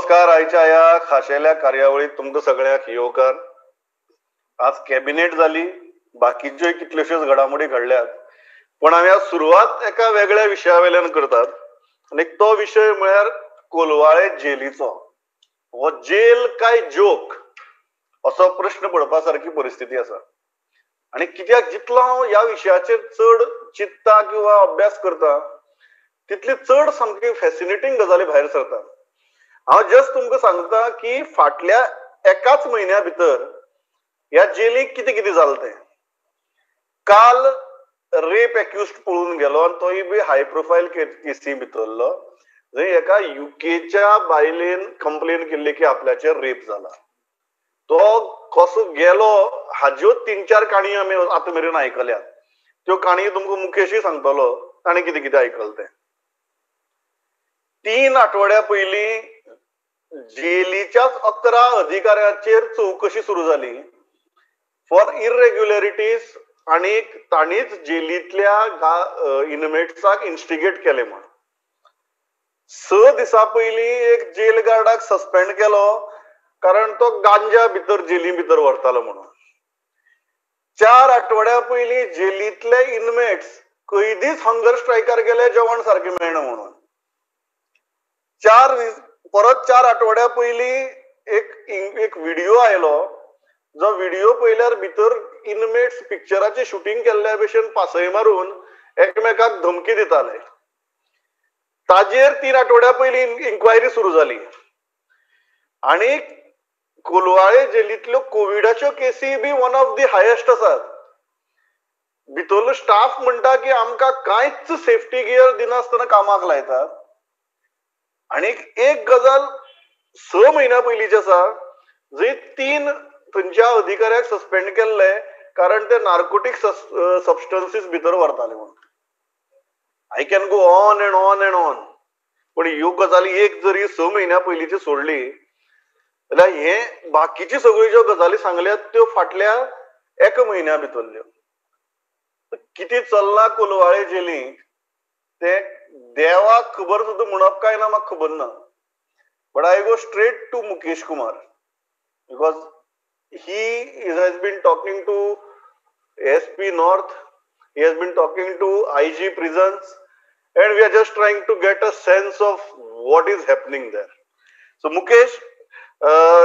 नमस्कार. आयच्या ह्या खाशेल्या कार्यावळीत तुमकां सगळ्यांक येवकार. आज कॅबिनेट जाली, बाकीच्योय कितल्योश्योच घडामोडी घडल्यात, पण हांवें आज सुरवात एका वेगळ्या विशया वयल्यान करतात आनी तो विशय म्हळ्यार कोलवाळे जेलीचो. हो जेल काय जोक असो प्रश्न पडपा सारकी परिस्थिती आसा. आनी कित्याक जितलो हांव ह्या विशयाचेर चड चिंतता किंवा अभ्यास करता तितली चड सामकी फॅसिनेटींग गजाली भायर सरता. हांव जस्ट तुमकां सांगता की फाटल्या एकाच म्हयन्या भितर ह्या जेलीक कितें कितें जालें तें. काल रेप एक्युज्ड पळून गेलो आनी तोय बी हाय प्रोफायल केसी भितरलो, जंय एका युकेच्या बायलेन कंप्लेन केल्ली की आपल्याचेर रेप जाला. तो कसो गेलो हाज्यो 3-4 काणी आमी आतां मेरेन आयकल्यात. त्यो काणी तुमकां मुकेशूय सांगतलो ताणें कितें कितें आयकलां तें. 3 आठवड्या पयलीं जेलीच्याच 11 अधिकाऱ्यांचेर चवकशी सुरू जाली फॉर इरेग्युलरिटीज आनी तांणीच जेलींतल्या इनमेट्साक इन्स्टिगेट केलें म्हण. 6 दिसां पयलीं एक जेल गार्डाक सस्पेंड केलो कारण तो गांजा भितर जेली भितर व्हरतालो म्हणून. 4 आठवड्या पयलीं जेलींतले इनमेट्स कैदीच हंगर स्ट्रायकार गेले जेवण सारकें मेळना म्हणून. परत 4 आठवड्या पयलीं एक व्हिडिओ आयलो, जो व्हिडिओ पयल्यार भितर इनमेट्स पिक्चराचें शूटिंग केल्ल्या भशेन पासय मारून एकमेकाक धमकी दिताले. ताजेर 3 आठवड्या पयलीं इन्क्वायरी सुरू जाली. आनी कोलवाळे जेलींतल्यो कोविडाच्यो केसी बी वन ऑफ दी हायेस्ट आसात. भितरलो स्टाफ म्हणटा की आमकां कांयच सेफ्टी गियर दिनासतना कामाक लायतात. आनी एक गजाल 6 म्हयन्या पयलींची आसा, जंय 3 थंयच्या अधिकाऱ्याक सस्पेंड केल्ले कारण ते नार्कोटीक सबस्टन्सीस भितर व्हरताले म्हणून. I can go on end on end on. पण ह्यो गजाली एक जरी 6 म्हयन्या पयलींची सोडली जाल्यार हे बाकीच्यो सगळ्यो ज्यो गजाली सांगल्यात त्यो फाटल्या 1 म्हयन्या भितरल्यो. कितें चल्लां कोलवाळे जेलींत तें देवाक खबर सुद्दां म्हणप काय ना म्हाका खबर ना. But I go straight to Mukesh Kumar because he has been talking to SP North, he has been talking to IG prisons, and we are just trying to get a sense of what is happening there. So Mukesh,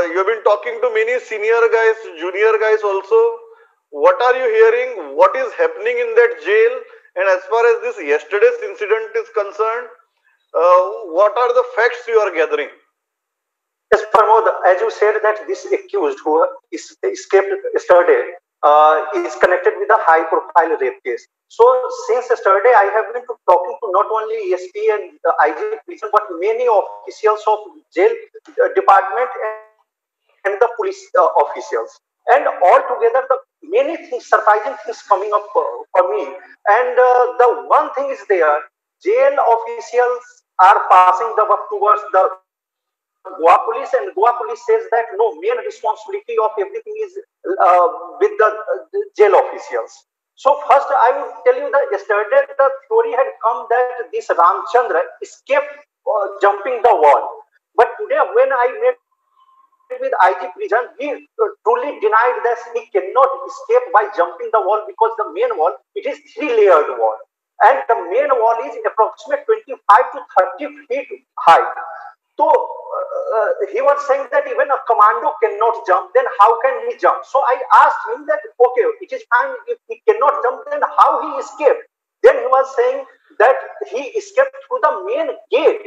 you have been talking to many senior guys, junior guys also. What are you hearing? What is happening in that jail? And as far as this yesterday's incident is concerned, what are the facts you are gathering? Yes, Pramod, as you said that this accused who escaped yesterday is connected with a high-profile rape case. So since yesterday, I have been talking to not only SP and the IG prison, but many officials of jail department and the police officials. And altogether, the many things, surprising things coming up for me. And the one thing is there, jail officials are passing the buck towards the Goa police, and Goa police says that no, main responsibility of everything is with the jail officials. So first I would tell you that yesterday the theory had come that this Ramchandra escaped jumping the wall. But today when I met with IG prison, he truly denied that he cannot escape by jumping the wall because the main wall, it is 3-layered wall. And the main wall is approximately 25 to 30 feet high. So he was saying that even a commando cannot jump, then how can he jump? So I asked him that, okay, it is fine if he cannot jump, then how he escaped? Then he was saying that he escaped through the main gate.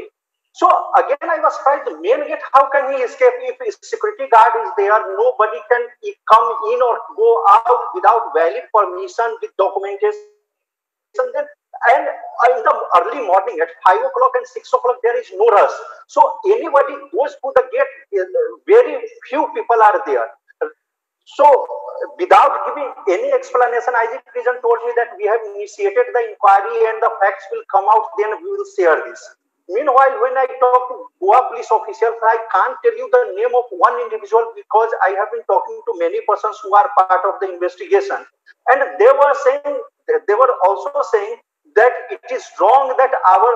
So again I was surprised, the main gate, how can he escape if a security guard is there? Nobody can come in or go out without valid permission with documentation. Then, and in the early morning at 5 o'clock and 6 o'clock there is no rush. So anybody goes to the gate, very few people are there. So without giving any explanation, IG prison told me that we have initiated the inquiry and the facts will come out, then we will share this. Meanwhile, when I talk to Goa police officials, I can't tell you the name of one individual because I have been talking to many persons who are part of the investigation. And they were also saying that it is wrong that our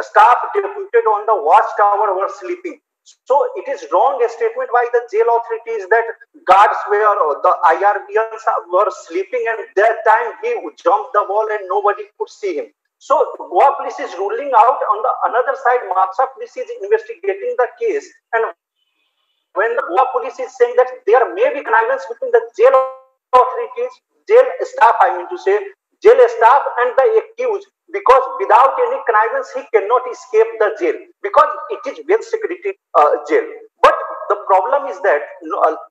staff deputed on the watchtower were sleeping. So it is wrong statement by the jail authorities that guards were, the IRBs were sleeping, and that time he jumped the wall and nobody could see him. So Goa police is ruling out. On the another side, Matsha police is investigating the case, and when the Goa police is saying that there may be connivance between the jail authorities, jail staff, I mean to say, jail staff and the accused, because without any connivance he cannot escape the jail because it is well security jail. But the problem is that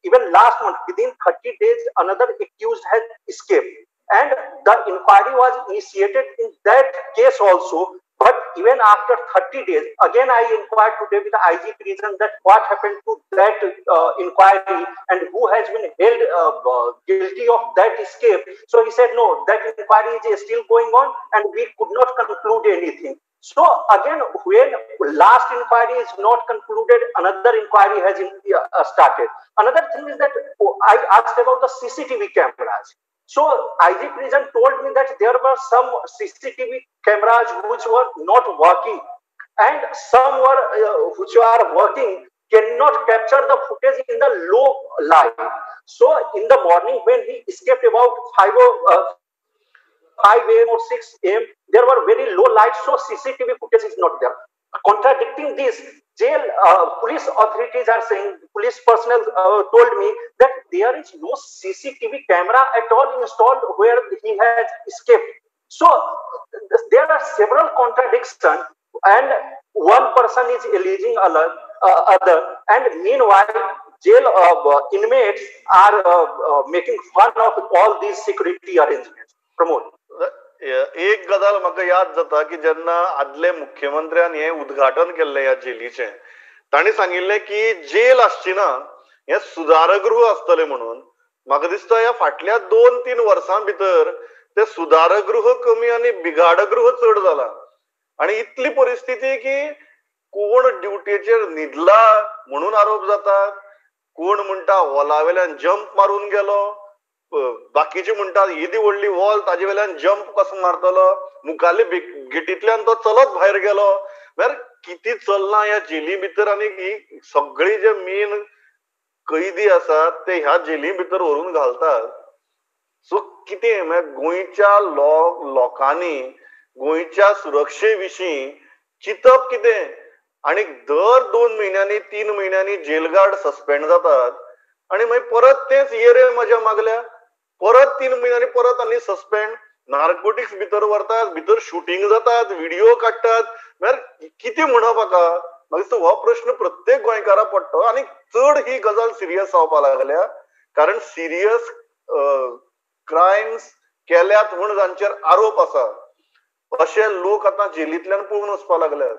even last month, within 30 days, another accused has escaped, and the inquiry was initiated in that case also. But even after 30 days, again I inquired today with the IG prison that what happened to that inquiry and who has been held guilty of that escape. So he said, no, that inquiry is still going on and we could not conclude anything. So again, when last inquiry is not concluded, another inquiry has started. Another thing is that I asked about the CCTV cameras. So IG prison told me that there were some CCTV cameras which were not working, and some were which are working cannot capture the footage in the low light. So in the morning when he escaped about 5 a.m. or 6 a.m., there were very low lights, so CCTV footage is not there. Contradicting this, jail police authorities are saying, police personnel told me that there is no CCTV camera at all installed where he has escaped. So there are several contradictions, and one person is alleging other, and meanwhile jail inmates are making fun of all these security arrangements. Pramod. एक गजाल म्हाका याद जाता की जेन्ना आदले मुख्यमंत्र्यान हे उद्घाटन केल्ले ह्या जेलीचे, तांणी सांगिल्ले की जेल आसची ना, हे सुधारगृह आसतले म्हणून. म्हाका दिसता ह्या फाटल्या 2-3 वर्सां भितर ते सुधारगृह कमी आनी बिघाडगृह चड जाला. आणि इतली परिस्थिती की कोण ड्युटीचेर न्हिदला म्हणून आरोप जातात, कोण म्हणटा हॉलावेल्यान जंप मारून गेलो, बाकीचे म्हणतात येदी व्हडली वॉल ताजे वेल्यान जंप कसो मारतलो, मुखाल्ले गेटींतल्यान तो चलत भायर गेलो. म्हळ्यार किती चलना ह्या जेली भितर, आनी ही सगळी जे मेन कैदी आसात ते ह्या जेली भितर व्हरून घालतात. सो कितें म्हळ्यार गोंयच्या लोकांनी गोंयच्या सुरक्षे विशीं चिंतप कितें? आणि दर 2 म्हयन्यांनी 3 म्हयन्यांनी जेल गार्ड सस्पेंड जातात आणि मागीर परत तेच येरे मजा मागल्या, परत 3 म्हयन्यांनी परत आनी सस्पेंड, नार्कोटिक्स भितर व्हरतात, भितर शूटिंग जातात, व्हिडिओ काडटात. म्हळ्यार कितें म्हणप हाका? म्हाका दिसता हो प्रश्न प्रत्येक गोंयकारा पडटा. आनी चड ही गजाल सिरियस जावपा लागल्या, कारण सिरियस क्रायम्स केल्यात म्हूण जांचेर आरोप आसा अशे लोक आतां जेलींतल्यान पळून वचपा लागल्यात.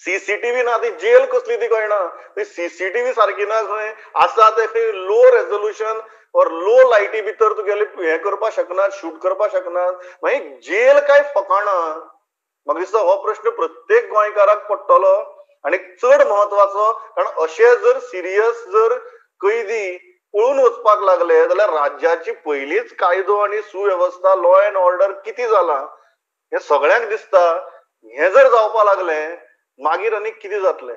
सीसीटीव्ही ना, ती जेल कसली ती कळना, ती सीसीटीव्ही सारखी ना, खंय आसा ते खंय लो रेझोल्युशन और लो लायटी भितर तुगेले हे करपाक शकनात, शूट करपाक शकनात. मागीर जेल काय फकाणा? म्हाका दिसता हो प्रश्न प्रत्येक गोंयकाराक पडटलो आनी चड म्हत्वाचो. कारण अशे जर सिरियस जर कैदी पळून वचपाक लागले जाल्यार राज्याची पयलीच कायदो आनी सुवेवस्था, लॉ अँड ऑर्डर किती जाला हे सगळ्यांक दिसता. हे जर जावपा लागले मागीर आनी कितें जातलें?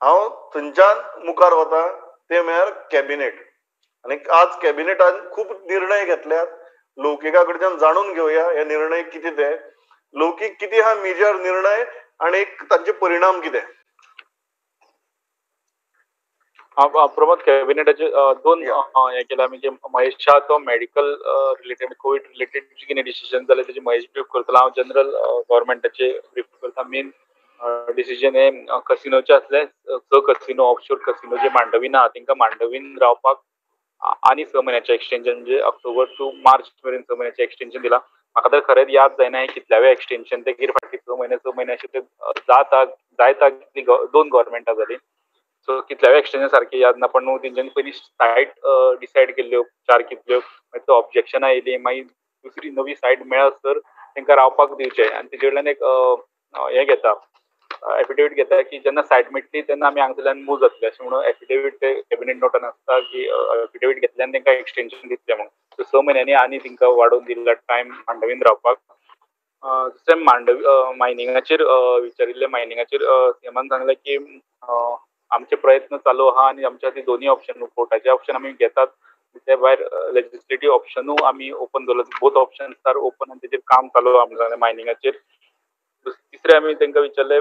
हांव थंयच्यान मुखार वता ते म्हळ्यार कॅबिनेट. आनी आज कॅबिनेटान खूब निर्णय घेतल्यात. लौकिका कडच्यान जाणून घेवया हे निर्णय कितें ते. लौकीक कितें हा मेजर निर्णय आनी तांचे परिणाम कितें? प्रमोद, कॅबिनेटाचे 2 हे केला, म्हणजे महेशा तो मेडिकल रिलेटेड कोविड रिलेटेड जी कितें डिसिजन जालें तेजे महेश ब्रीफ करतलो. हांव जनरल गव्हर्मेंटाचे ब्रीफ करता. मेन डिसिजन हे कसिनोचे आसले. 6 कसिनो, ऑफशोर कसिनो जे मांडवीन आहा तांकां मांडवीन रावपाक आनी 6 म्हयन्याचे एक्सटेंशन, म्हणजे ऑक्टोबर टू मार्च मेरेन 6 म्हयन्याचे एक्सटेंशन दिला. म्हाका तर खरेंच याद जायना कितल्यावे एक्सटेंशन ते गिर फाटी 6 म्हयने अशें ते जायता 2 गव्हर्मेंटां जाली. सो कितल्यावे एक्सटेंशन सारखे याद ना, पण न्हू तेंच्यांनी पयलीं सायट डिसायड केल्ल्यो 4 कितल्यो, मागीर तो ऑब्जेक्शनां येयली, मागीर दुसरी नवी सायट मेळसर तांकां रावपाक दिवचे. आनी तेजे कडल्यान एक हे घेता, एफिडेवीट घेता की जेन्ना सायट मेळटली तेन्ना आमी हांगसरल्यान मूव जातले अशें म्हणून एफिडेवीट ते कॅबिनेट नोटान आसता की एफिडेवीट घेतल्यान तांकां एक्सटेंशन दितलें म्हणून. सो 6 म्हयन्यांनी आनी तांकां वाडोवन दिल्लो टायम मांडवीन रावपाक. दुसरें मायनिंगाचेर विचारिल्ले मायनिंगाचेर सीएमान सांगलें की आमचे प्रयत्न चालू आहा आनी आमच्या खातीर दोनूय ऑप्शन कोर्टाचे ऑप्शन आमी घेतात ते भायर लेजिस्लेटीव ऑप्शनूय आमी ओपन दवरला बोथ ऑप्शन्स आर ओपन आनी तेजेर काम चालू आहा आमचे मायनिंगाचेर. तिसरे आमी तांकां विचारले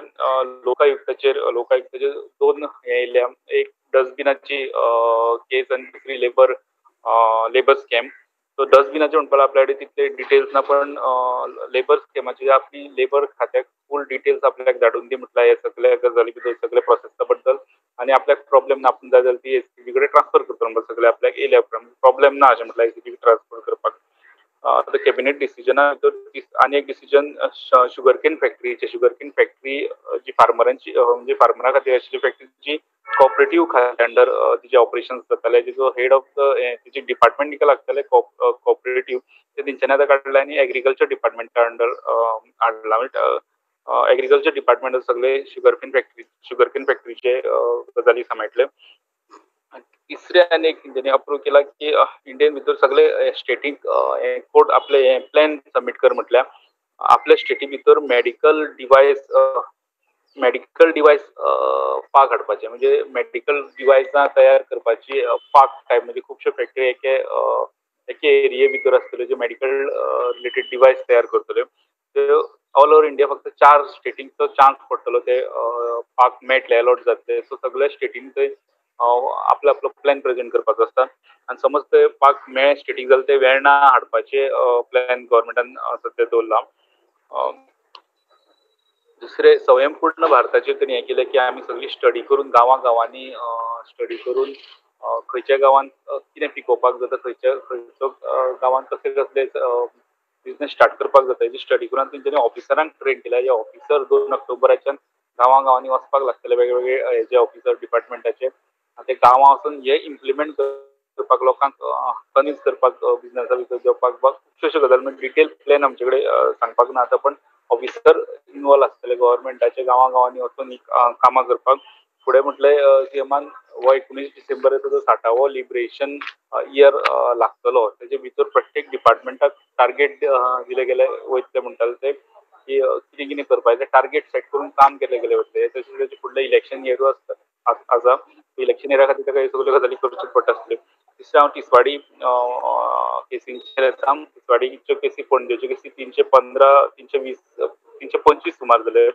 लोकायुक्ताचेर दोन हे येयल्या एक डस्टबिनाची केस आनी दुसरी लेबर स्कॅम. सो डस्टबिनाचे म्हणपाक आपल्या कडेन तितले डिटेल्स ना पण लेबर स्कॅमाचे आपली लेबर खात्याक फूल डिटेल्स आपल्याक धाडून दी म्हटल्यार हे सगळे गजाली भितर सगळे प्रोसेसा बद्दल आनी आपल्याक प्रॉब्लेम ना आपूण जाय जाल्यार ती एसीबी कडेन ट्रान्सफर करता म्हणपाक सगळे आपल्याक येयल्या प्रॉब्लेम ना अशें म्हटल्यार एसीबी ट्रान्सफर करपाक. कॅबिनेट डिसिजना भितर आनी एक डिसिजन शुगरकेन फॅक्टरी जी फार्मरांची म्हणजे फार्मरा खातीर आशिल्ली फॅक्टरी जी कॉपरेटिव्ह खात्या अंडर तिचे ऑपरेशन जाताले तिचो हेड ऑफ द तिचे डिपार्टमेंट तिका लागताले कॉपरेटिव्ह ते तेंच्यांनी आतां काडला आनी एग्रीकल्चर डिपार्टमेंटा अंडर हाडला एग्रीकल्चर डिपार्टमेंट सगळे शुगरकेन फॅक्टरीचे गजाली सांबाळटले. तिसरे आनी एक तेंच्यांनी अप्रूव्ह केला की इंडियन भितर सगळे स्टेटीक कोर्ट आपले प्लॅन सबमीट कर म्हटल्यार आपल्या स्टेटी भितर मेडिकल डिवायस पाक हाडपाचे म्हणजे मेडिकल डिवायसां तयार करपाची पाक टायप म्हणजे खुबश्यो फॅक्टरी एके एरिये भितर आसतल्यो ज्यो मेडिकल रिलेटेड डिवायस तयार करतल्यो त्यो ऑल ओव्हर इंडिया फक्त 4 स्टेटींचो चान्स पडटलो ते पाक मेळटले अलॉट जातले. सो सगळ्या स्टेटीन थंय आपलो प्लॅन प्रेझेंट करपाचो आसता आनी समज ते पाक मेळ्ळे स्टेटीक जाल्यार ते वेर्णा हाडपाचे प्लॅन गव्हर्मेंटान सद्या दवरला. दुसरे स्वयंपूर्ण भारताचेर त्यांनी हें केलें की आमी सगळी स्टडी करून गांवांनी स्टडी करून खंयच्या गांवांत कितें पिकोवपाक जाता खंयच्या गांवांत कसले बिझनेस स्टार्ट करपाक जाता हेची स्टडी करून तेंच्यांनी ऑफिसरांक ट्रेन केल्या. हे ऑफिसर 2 ऑक्टोबराच्यान गांवांनी वचपाक लागतले वेगवेगळे हेजे ऑफिसर डिपार्टमेंटाचे ते गांवां वचून हे इम्प्लिमेंट करपाक लोकांक कन्विन्स करपाक बिझनेसा भितर जेवपाक खुबश्यो गजाली म्हणजे डिटेल प्लॅन आमचे कडेन सांगपाक ना आतां पण ऑफिसर इनवॉल्व आसतले गव्हर्मेंटाचे गांवांनी वचून कामां करपाक. फुडें म्हटलें सीएमान हो 19 डिसेंबर येता तो 60वो लिबरेशन इयर लागतलो तेजे भितर प्रत्येक डिपार्टमेंटाक टार्गेट दिले गेले वयतले म्हणटाले ते की कितें करपाचें टार्गेट सेट करून काम केले गेले वयतले तशें फुडलें इलेक्शन इयरू आसा इलेक्शन इयरा खातीर ताका ह्यो सगळ्यो गजाली करच्यो पडटा आसल्यो. तिसरें हांव तिसवाडी केसींचेर येता. तिसवाडीच्यो केसी पणजेच्यो केसी 325 सुमार जाले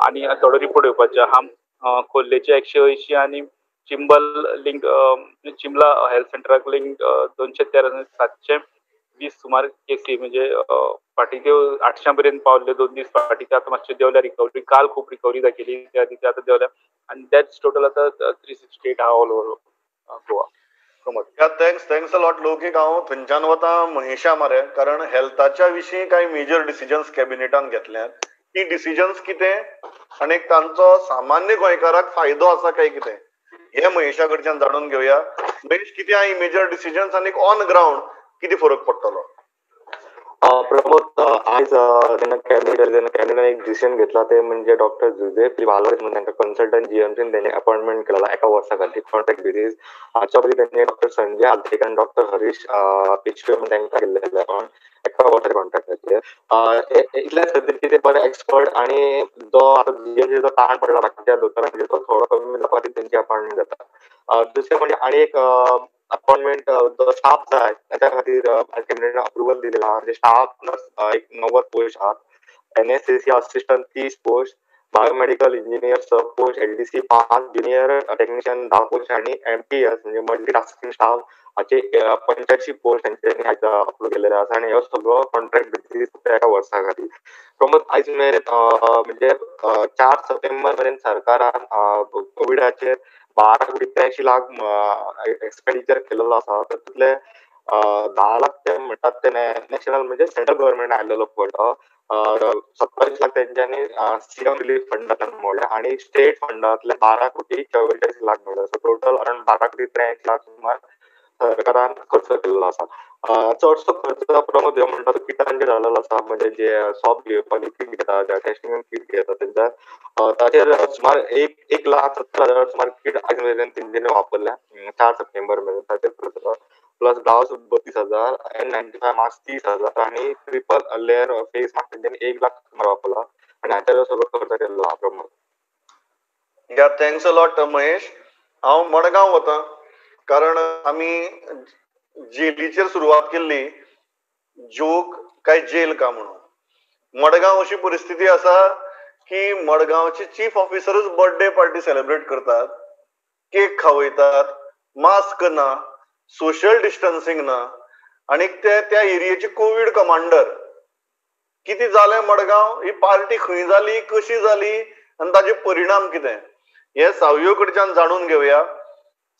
आनी थोडो रिपोर्ट येवपाचे आहा. खोर्लेचे 180 आनी चिंबला हेल्थ सेंटराक लिंक 213 720 सुमार केसी म्हणजे फाटीं त्यो 800 पर्यंत पावल्यो 2 दीस फाटीं ते आतां मातशें देंवल्या रिकवरी काल खूब रिकवरी दाखयली त्या दिसा आतां देंवल्या आनी दॅट्स टोटल आतां 368 आहा all over Goa. Thanks a lot Laukik. हांव थंयच्यान वता महेशा मरे कारण हेल्थाच्या विशीं कांय मेजर डिसिजन्स कॅबिनेटान घेतल्यात. ती डिसिजन्स कितें आनी तांचो सामान्य गोंयकाराक फायदो आसा काय कितें हे महेशा कडच्यान जाणून घेवया. महेश कितें आहा ही मेजर डिसिजन्स आनी ऑन ग्राउंड कितें फरक पडटलो? प्रमोद आज जेन्ना कॅबिनेटान एक डिसिजन घेतला ते म्हणजे डॉक्टर जुझेफ लिवाल्वारेस म्हणून तांकां कन्सल्टंट जीएमसीन त्यांनी अपॉइंटमेंट केला एका वर्सा खातीर कॉन्ट्रॅक्ट बेसीस. हाच्या पयलीं त्यांनी डॉक्टर संजय आल्तेकर आनी डॉक्टर हरीश पिचवे म्हणून तांकां केल्ले एका वर्साच्या कॉन्ट्रॅक्टाचेर. इतल्याच खातीर की ते बरे एक्सपर्ट आनी जो आतां जीएमसीचो ताण पडला बाकीच्या दोतोरांचेर तो थोडो कमी जावपा खातीर तेंची अपॉइंटमेंट जाता. दुसरें म्हणजे आनी एक अपॉइंटमेंट जो स्टाफ जाय त्या खातीर कॅबिनेटान अप्रुवल दिलेला म्हणजे स्टाफ एक 90 पोस्ट आहात. NSCC assistant 30 post, biomedical engineer 6 post, LDC 5, junior technician 10 post आणि एमटीएस म्हणजे मल्टीटास्किंग स्टाफ हाचे 85 पोस्ट त्यांच्यानी अप्रूव केलेले आसा आणि ह्यो सगळो कॉन्ट्रॅक्ट बेसीस एका वर्सा खातीर. प्रमोद आयज मेरेन म्हणजे 4 सप्टेंबर मेरेन सरकारान कोविडाचेर 12 लाख एक्सपेंडिचर केलेलो आसा. तातूंतले 10 लाख ते म्हणटात ते नॅशनल म्हणजे सेंट्रल गव्हर्मेंट आयलेलो फंड 27 लाख तेंच्यांनी सीएम रिलीफ फंडांतल्यान मोडल्या आणि स्टेट फंडांतले 12 कोटी 44 लाख मेळ्ळे. सो टोटल अराउंड 12 कोटी 83 लाख सुमार सरकारान खर्च केल्लो आसा. चडसो खर्च प्रमोद ह्यो म्हणटा तो किटांचेर जाल्लो आसा म्हणजे जे सॉप घेवपाक किट घेता टेस्टिंग किट घेता तेंच्या ताचेर सुमार 1,70,000 सुमार किट आज मेरेन तेंच्यांनी वापरल्या 4 सप्टेंबर मेरेन ताचेर खर्च प्लस ग्लावज 32,000 N95 मास्क 30,000 आणि ट्रिपल लेअर फेस मास्क त्यांनी 1 लाख वापरला आणि हाचेर सगळो खर्च केल्लो हा प्रमोद. या थँक्स अ लॉट महेश. हांव मडगांव वतां कारण आमी जेलीचेर सुरवात केल्ली, जोक काय जेल का म्हणून. मडगांव अशी परिस्थिती आसा की मडगांवचे चीफ ऑफिसरच बर्थडे पार्टी सेलिब्रेट करतात, केक खावयतात, मास्क ना, सोशल डिस्टन्सिंग ना, आणि ते त्या एरियेचे कोविड कमांडर. कितें जालें मडगांव, ही पार्टी खंय जाली, कशी जाली आनी ताजे परिणाम कितें, हे सावयो कडच्यान जाणून घेवया.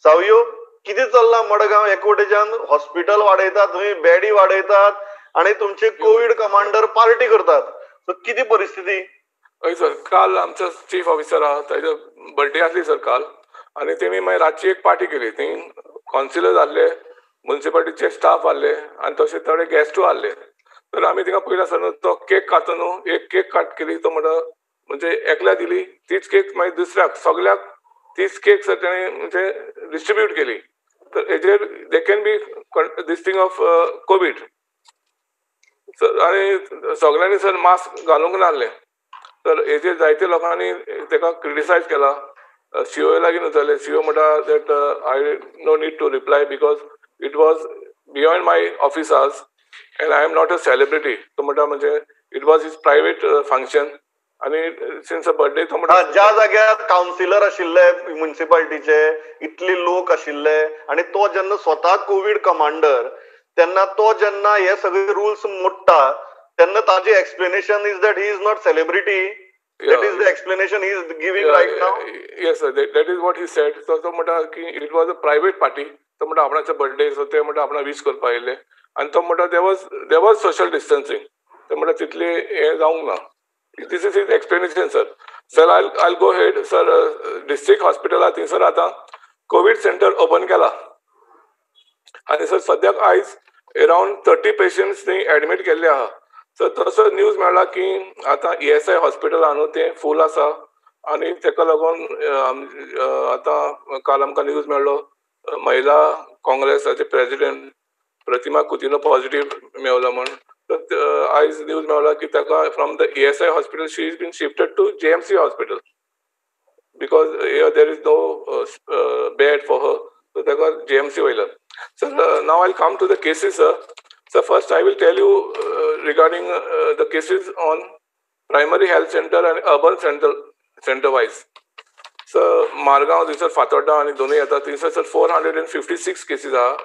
सावयो, कितें चल्लां मडगांव? एकवटेच्यान हॉस्पिटल वाडयतात, थंय बेडी वाडयतात आणि तुमचे कोविड कमांडर पार्टी करतात. सो किती परिस्थिती? हय सर, काल आमचो चीफ ऑफिसर आहा ताजो बर्थडे आसली सर काल, आनी तेणी मागीर रातची एक पार्टी केली. थंय कावन्सिलर आसले, म्युन्सिपालिटीचे स्टाफ आसले आनी तशें थोडे गेस्टूय आसले. तर आमी तिका पयला सर तो केक खाता न्हू, एक केक काट केली, तो म्हणजे एकल्या दिली तीच केक मागीर दुसऱ्याक सगळ्याक तीच केक सर तेणें म्हणजे डिस्ट्रिब्यूट केली. तर हेजेर they can be this thing of Covid sir. आनी सगळ्यांनी सर मास्क घालूंक नासलें. तर हेजेर जायते लोकांनी ताका क्रिटिसायज केला. सीओ लागीं उतरले. सीओ म्हणटा that I no need to reply because it was beyond my office hours and I am not a celebrity. तो म्हणटा म्हणजे it was his private function आणि सिन्स अ बर्थडे तो म्हणटा ज्या जाग्यार कावन्सिलर आशिल्ले म्युन्सिपालिटीचे, इतले लोक आशिल्ले, आणि तो जेन्ना स्वता कोविड कमांडर, तेन्ना तो जेन्ना हे सगळे रुल्स मोडटा तेन्ना ताजे explanation is that he is not celebrity. That is the explanation he is giving right now. Yes sir, that is what he said. So तो म्हणटा की it was a private party. तो म्हणटा आपणाचो बर्थडे, सो ते म्हणटा आपणा wish करपाक येयले आनी तो म्हणटा देर वॉज सोशल डिस्टन्सिंग. ते म्हणटा तितले हे जावंक ना. This is his explanation sir. Sir I go head sir. District हॉस्पिटला थंयसर आतां कोवीड सेंटर ओपन केला आनी सर सद्याक आयज अरावंड 30 पेशंट्स थंय एडमीट केल्ले आहा. सर तसो न्यूज मेळ्ळा की आतां ESI हॉस्पिटल आहा न्हू तें फूल आसा आनी ताका लागून आतां काल आमकां न्यूज मेळ्ळो महिला काँग्रेसाचे प्रेसिडेंट प्रतिमा कुतिनो पॉझिटिव्ह मेळ्ळो म्हण. तर आयज न्यूज मेळ्ळा की ताका from the ESI hospital she is been shifted to JMC hospital because here there is no bed for her. So ताका JMC वयला. Sir now I come to the cases sir. So first I will tell you regarding the cases on primary health center and urban center wise. So Margaon, these are Fatorda and दोन्ही येतात. These are 456 cases are.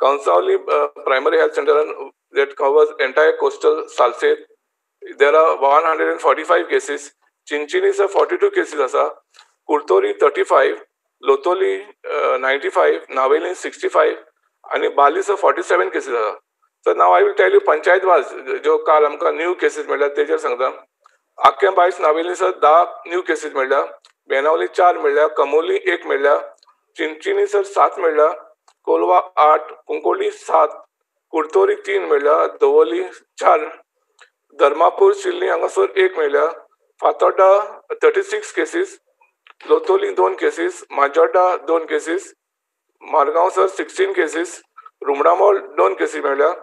Kansawli primary health center that covers entire coastal Salsette. There are 145 cases. Chinchini is 42 cases asa. Kurtori 35, Lotoli 95, Naveli 65 and Bali 47 cases are. So now I will tell you panchayat वाज जो काल आमकां new cases मेळ्ळ्या तेजेर सांगता. आख्या bias Navelim sir 10 new cases मेळ्ळ्या. बेनावली 4 मेळ्ळ्या. कमोली 1 मेळ्ळ्या. चिंचिनी सर 7 मेळ्ळ्या. कोलवा 8, कुंकोली 7, कुर्तोरी 3 मेळ्ळ्या. दवोली 4, धर्मापूर शिल्ली हांगासर 1 मेळ्ळ्या. Fatorda 36 cases. Loutolim 2 cases. Majorda 2 cases. Margao sir 16 cases. Rumdamol 2 cases मेळ्ळ्या.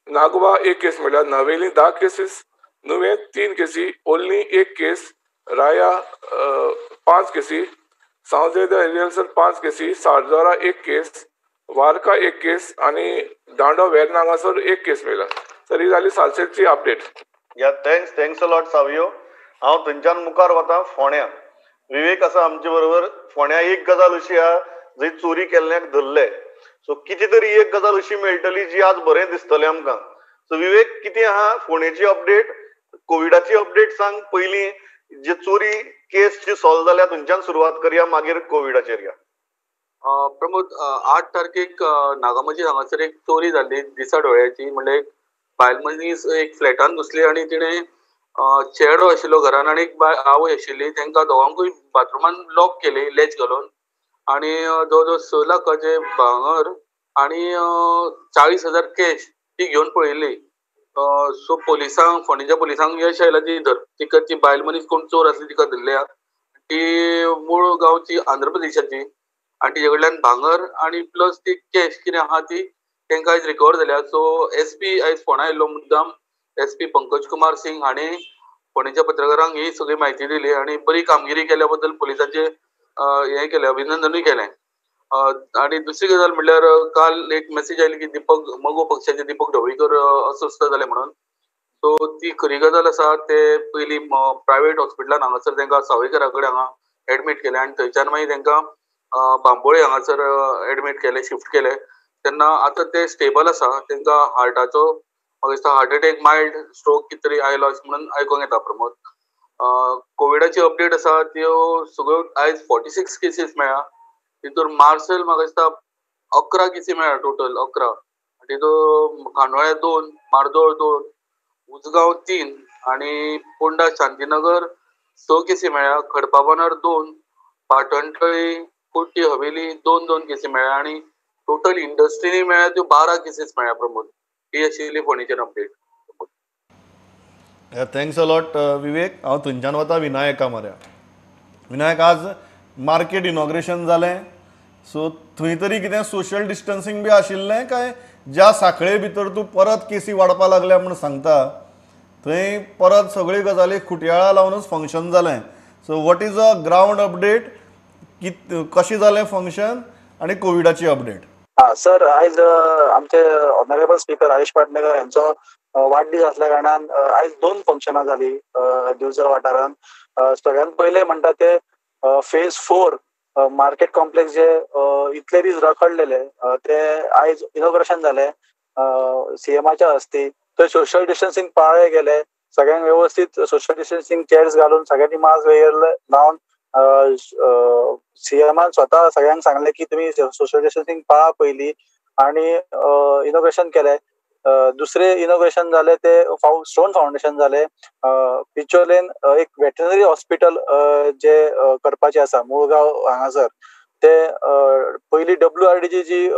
नागवा 1 केस मेळ्ळ्या. नवेली 10 केसीस. नुवें 3 केसी. ओल्ली 1 केस. राया 5 केसी. सांवजेदा एरियल 5 केसी. सारजोरा 1 केस. वारका 1 केस आणि दांडो वेर्ना हांगासर 1 केस मेळ्ळा. सर ही जाली सालसेतची अपडेट. या थँक्स अ लॉट सावयो. हांव थंयच्यान मुखार वतां फोंड्या. विवेक आसा आमचे बरोबर. फोंड्या एक गजाल अशी आहा जंय चोरी केल्ल्याक धरले. सो कितें तरी एक गजाल अशी मेळटली जी आज बरें दिसतलें आमकां. सो विवेक, कितें आहा फोंडेची अपडेट, कोविडाची अपडेट सांग. पयलीं जे चोरी केस जी सॉल्व जाल्या थंयच्यान सुरवात करया, मागीर कोविडाचेर या. प्रमोद, 8 तारखेक नागामजी हांगासर एक चोरी जाल्ली दिसाढोळ्याची. म्हणजे एक बायल मनीस एक फ्लॅटान घुसली आणि तिणें चेडो आशिल्लो घरान आणि एक आवय आशिल्ली. तांकां दोगांकूय बाथरुमान लॉक केली लॅच घालून आणि जवळ जवळ 6 लाखाचे भांगर आणि 40,000 कॅश ती घेवन पळयल्ली. सो पोलिसांक, फोंडेच्या पोलिसांक यश आयला ती तिका ती बायल मनीस कोण चोर आसली तिका धरल्या. ती मूळ गांवची आंध्र प्रदेशाची आणि तिचे कडल्यान भांगर आणि प्लस ती कॅश कितें आहा ती तांकां आयज रिकवर जाल्या. सो SP आयज फोंडा आयिल्लो मुद्दाम SP पंकज कुमार सिंग हांणी फोंडेच्या पत्रकारांक ही सगळी म्हायती दिली आनी बरी कामगिरी केल्या बद्दल पुलिसांचे हें केलें, अभिनंदनूय केलें. आनी दुसरी गजाल म्हणल्यार काल एक मेसेज आयली की दीपक मगो पक्षाचे दीपक ढवळीकर अस्वस्थ जाले म्हणून. सो ती खरी गजाल आसा. ते पयलीं प्रायवेट हॉस्पिटलान हांगासर तांकां सावयकरा कडेन हांगा एडमीट केले आनी थंयच्यान मागीर तांकां बांबोळे हांगासर एडमीट केले, शिफ्ट केले. तेन्ना आतां ते स्टेबल आसा. तांकां हार्टाचो म्हाका दिसता हार्ट अटॅक मायल्ड स्ट्रोक कितें तरी आयलो अशें म्हणून आयकूंक येता प्रमोद. कोविडाची अपडेट आसा त्यो सगळ्यो आयज 46 केसीस मेळ्ळा. तितून मार्सेल म्हाका दिसता 11 केसी मेळ्ळा टोटल 11. तितून खांडोळ्या 2, मार्दोळ 2, उजगांव 3 आनी पोंडा शांतीनगर 6 केसी मेळ्ळा. खडपाबंदर 2, पाटणतळी कोट्टी हवेली 2 केसी मेळ्ळा आनी टोटल इंडस्ट्रीनी मेळ्ळा त्यो 12 केसीस मेळ्ळा प्रमोद. ही आशिल्ली फोंडेच्यान अपडेट. थँक्स अ लॉट विवेक. हांव थंयच्यान वता विनायका मऱ्या. विनायक, आज मार्केट इनॉग्रेशन जालें, सो थंय तरी कितें सोशल डिस्टन्सिंग बी आशिल्लें काय ज्या साखळे भितर तूं परत केसी वाडपा लागल्या म्हूण सांगता थंय परत सगळ्यो गजाली खुटयाळा लावनूच फंक्शन जालें. So what is a ground update, कशें जालें फंक्शन आनी कोविडाची अपडेट? सर, आयज आमचे ऑनरेबल स्पीकर हरीश पाटणेकर यांचो वाडदीस असल्या कारणान आयज 2 फंक्शनां जाली दिवचल वाठारांत. सगळ्यात पयले म्हणटा ते फेज 4 मार्केट कॉम्प्लेक्स जे इतले दीस रखडलेले ते आयज इनॉग्रेशन जाले सीएमाच्या हस्ती. थंय सोशल डिस्टन्सिंग पाळले गेले. सगळ्यांक व्यवस्थित सोशल डिस्टन्सिंग चेअर्स घालून सगळ्यांनी मास्क वगैरे लावन सीएमान स्वतः सगळ्यांक सांगले की तुम्ही सोशल डिस्टन्सिंग पाळा पयली आणि इनॉग्रेशन केले. दुसरे इनॉग्रेशन जाले ते स्टोन फाउंडेशन जाले. पिचोलेन एक वेटनरी हॉस्पिटल जे करपाचे आसा मुळगांव हांगासर, ते पयली WRDची जी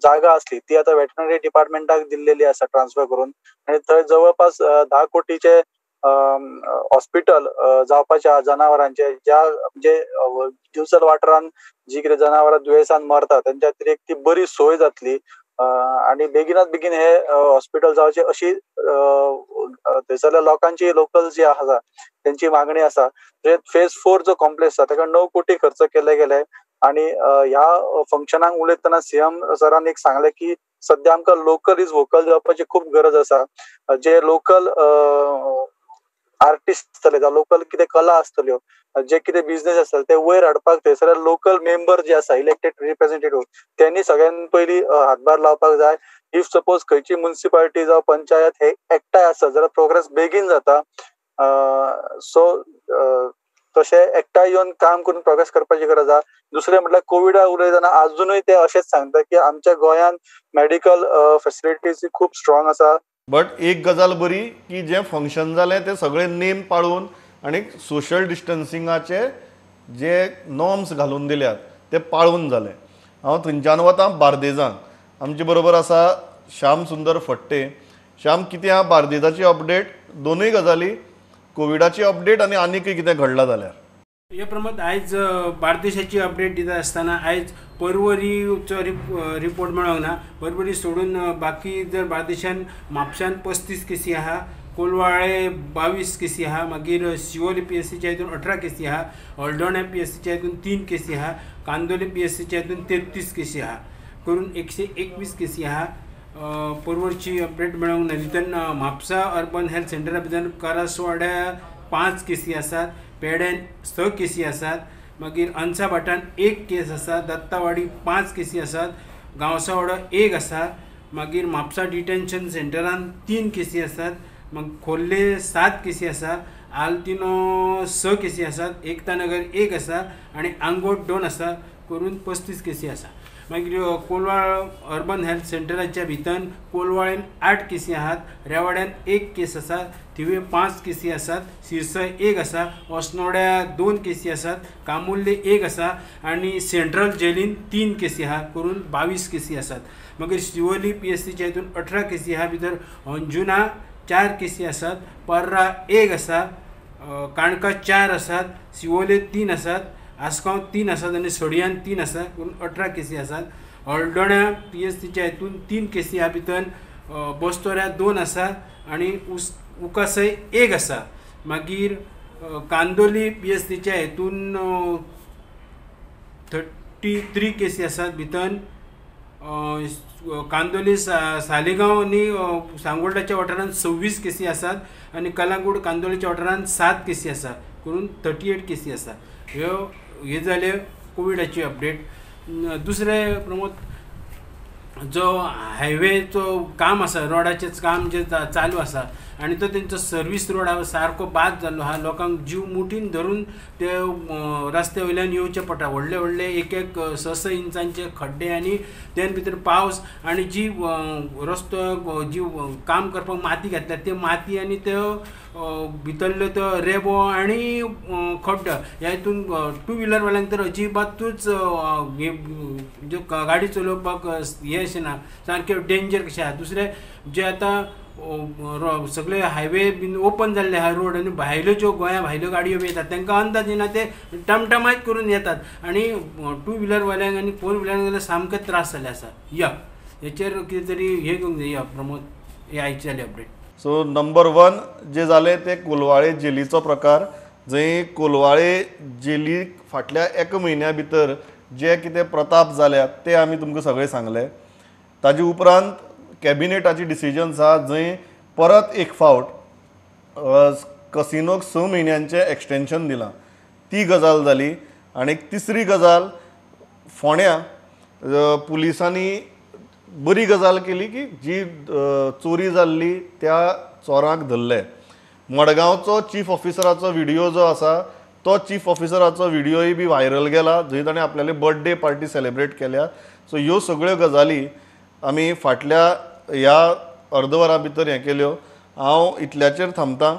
जागा असली ती आता वेटनरी डिपार्टमेंटाक दिल्लेली आसा ट्रान्सफर करून. आणि थंय जवळपास 10 कोटीचे हॉस्पिटल जावपाच्या जनावरांचे, ज्या म्हणजे दिवचल वाठारांत जी कितें जनावरां दुयेंसान मरतात त्यांच्या खातीर एक ती बरी सोय जातली आणि बेगिनात बेगीन हे हॉस्पिटल जावचे अशी थंयसरल्या लोकांची लोकल जी आसा त्यांची मागणी आसा. फेज 4 जो कॉम्प्लेक्स आसा ताका 9 कोटी खर्च केले गेले. आणि ह्या फंक्शनाक उलयतना सीएम सरान एक सांगले की सध्या आमकां लोकल इज वोकल जावपाची खूप गरज आसा. जे लोकल आर्टिस्ट आसतले जावं लोकल कितें कला आसतल्यो, जे कितें बिझनेस आसतले ते वयर हाडपाक थंयसर लोकल मेंबर जे आसा इलेक्टेड रिप्रेझेंटेटिव्ह त्यांनी सगळ्यात पयली हातभार लावपाक जाय. इफ सपोज खंयची म्युनिसिपालिटी जावं पंचायत हे एकठांय आसत जाल्यार प्रोग्रेस बेगीन जाता. सो तशें एकठांय येवन काम करून प्रोग्रेस करपाची गरज आसा. दुसरें म्हटल्यार कोविडा उलयतना अजूनय ते अशेंच सांगता की आमच्या गोंयांत मेडिकल फेसिलिटीज खूप स्ट्रॉंग आसा. बट एक गजाल बरी की जे फंक्शन जालें ते सगळे नेम पाळून आणि सोशल डिस्टन्सिंगाचे जे नॉर्म्स घालून दिल्यात ते पाळून जाले. हांव थंयच्यान वता बार्देजांत. आमचे बरोबर आसा श्याम सुंदर फडटे. श्याम, कितें आहा बार्देजाची अपडेट? दोनूय गजाली, कोविडाची अपडेट आनी आनीकय कितें घडलां जाल्यार? हे प्रमाण आयज बार्देशाची अपडेट दिता आसतना आयज पर्वरीचो रिपोर्ट मेळोंक ना. पर्वरी सोडून बाकी जर बार्देशान म्हापशान 35 केसी आहा, कोलवाळे 22 केसी आहा, मागीर शिवोली PSCच्या हितून 18 केसी आहा, हळदोणे PSCच्या हितून 3 केसी आहा, कांदोली PSCच्या हितून 33 केसी आहा, करून 121 केसी आहा. पर्वरची अपडेट मेळोंक ना. तितून म्हापसा अर्बन हेल्थ सेंटरा भितर करासवाड्या 5 केसी आसात, पेड्यान 6 केसी आसात, मागीर अंसाभाटान 1 केस आसा, दत्तावाडी 5 केसी आसात, गांवसावाडो 1 आसा, मागीर म्हापसा डिटेन्शन सेंटरान 3 केसी आसात, मग खोर्ले 7 केसी आसा, आल्तिनो 6 केसी आसात, एकतानगर 1 आसा आणि आंगोट 2 आसा, करून 35 केसी आसा. मागीर कोलवाळ अर्बन हेल्थ सेंटराच्या भितर कोलवाळेन 8 केसी आहात, रेवाड्यान 1 केस आसा, थिवे 5 केसी आसात, सिरसय 1 आसा, osnoड्या 2 केसी आसात, कामुर्ले 1 आसा आणि सेंट्रल जेलीन 3 केसी आहा, करून 22 केसी आसात. मागीर शिवोली PSCच्या हितून 18 केसी आहा, भितर अंजुना 4 केसी आसात, पर्रा 1 आसा, काणका 4 आसात, शिवोले 3 आसात, आसगांव 3 आसात आणि सडयान 3 आसा, करून 18 केसी आसात. हळदोण्या PSCच्या हितून 3 केसी ह्या भितर बस्तोऱ्या 2 आसात आणि उकासय 1 आसा. मागीर कांदोली PSCच्या हितून 33 केसी आसात. भितर कांदोली सालेगांव आणि सांगोळडाच्या वाठारांत 26 केसी आसात आणि कलांगूट कांदोलीच्या वाठारांत 7 केसी आसा करून 38 केसी आसा. हे जाले कोविडाची अपडेट. दुसरे प्रमोद, जो हायवेचो काम आसा, रोडाचें काम जे चालू आसा आणि तो तेंचो सर्वीस रोड सारको बाद जाल्लो आहा. लोकांक जीव मुठीन धरून ते रस्त्या वयल्यान येवचें पडटा. व्हडले व्हडले 1-6 इंचांचे खड्डे आणि ते भितर पावस आणि जी रस्तो जी काम करपाक माती घातल्या ते माती आणि त्यो भितरल्यो त्यो रेबो आणि खड्डो ह्या हितून 2 व्हिलरवाल्यांक तर अजिबातूच गाडी चलोवपाक हे अशें ना, सारके डेंजर कशें आहा. दुसरे जे आतां सगळे हायवे बीन ओपन जाल्ले आहा रोड आणि भायल्यो ज्यो गोंया भायल्यो गाडयो बी येतात तांकां अंदाज येना, ते टमटमायत करून येतात आणि 2 व्हिलरवाल्यांक आणि 4 व्हिलरांक जाल्यार सामके त्रास जाल्ले आसा. हेचेर कितें तरी हे घेवंक जाय प्रमोद, हे आयचे जाले अपडेट. सो नंबर 1 जे जाले ते कोलवाळे जेलीचो प्रकार, जंय कोलवाळे जेलीक फाटल्या 1 म्हयन्या भितर जे कितें प्रताप जाल्यात ते आमी तुमकां सगळे सांगले. ताजे उपरांत कॅबिनेटाची डिसिजन्स आहा, जंय परत एक फावट कसिनोक 6 म्हयन्यांचें एक्सटेंशन दिलां. ती गजाल जाली. आनी तिसरी गजाल, फोंड्या पुलिसांनी बरी गजाल केली की जी चोरी जाल्ली त्या चोरांक धरले. मडगांवचो चीफ ऑफिसराचो व्हिडिओ जो आसा तो चीफ ऑफिसराचो व्हिडिओय बी व्हायरल गेला, जंय ताणें आपल्याली बर्थडे पार्टी सेलिब्रेट केल्या. सो ह्यो सगळ्यो गजाली आमी फाटल्या ह्या अर्दवरा भितर हें केल्यो. हांव इतल्याचेर थांबतां,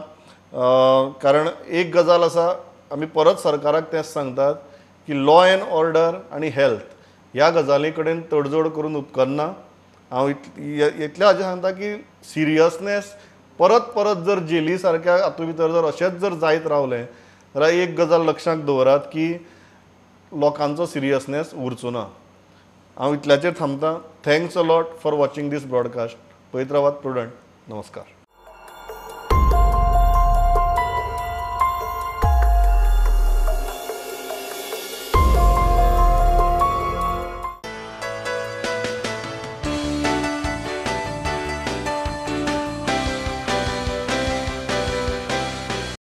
कारण एक गजाल आसा, आमी परत सरकाराक तेंच सांगतात की लॉ एंड ऑर्डर आनी हेल्थ ह्या गजाली कडेन तडजोड करून उपकारना. हांव इतलें हाजें सांगता की सिरियसनेस परत जर जेली सारक्या हातूंत भितर जर अशेंच जर जायत रावलें जाल्यार एक गजाल लक्षांत दवरात की लोकांचो सिरियसनेस उरचो ना. हांव इतल्याचेर थांबतां. Thanks a lot for watching this broadcast. पळयत रावात प्रुडंट. नमस्कार.